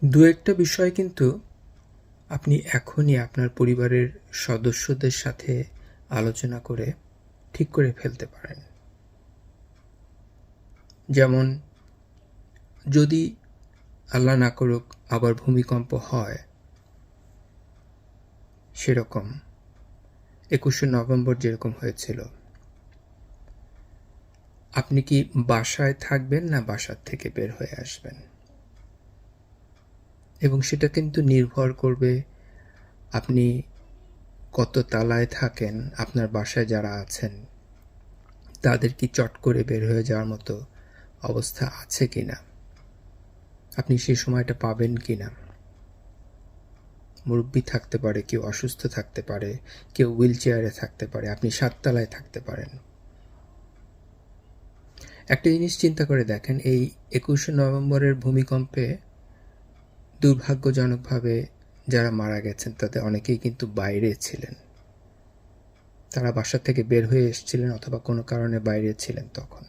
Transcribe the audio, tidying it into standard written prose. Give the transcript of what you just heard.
দু একটা বিষয় কিন্তু আপনি এখনই আপনার পরিবারের সদস্যদের সাথে আলোচনা করে ঠিক করে ফেলতে পারেন। যেমন যদি আল্লাহ না করুক আবার ভূমিকম্প হয়, সেরকম ২১শে নভেম্বর যেরকম হয়েছিল, আপনি কি বাসায় থাকবেন না বাসার থেকে বের হয়ে আসবেন? এবং সেটা কিন্তু নির্ভর করবে আপনি কত তালায় থাকেন, আপনার বাসায় যারা আছেন তাদের কি চট করে বের হয়ে যাওয়ার মতো অবস্থা আছে কিনা, আপনি সেই সময়টা পাবেন কিনা। মুরব্বি থাকতে পারে, কেউ অসুস্থ থাকতে পারে, কেউ হুইল চেয়ারে থাকতে পারে, আপনি ৭ তলায় থাকতে পারেন। একটা জিনিস চিন্তা করে দেখেন, এই ২১শে নভেম্বরের ভূমিকম্পে দুর্ভাগ্যজনকভাবে যারা মারা গেছেন তাদের অনেকেই কিন্তু বাইরে ছিলেন। তারা বাসা থেকে বের হয়ে এসেছিলেন অথবা কোনো কারণে বাইরে ছিলেন তখন।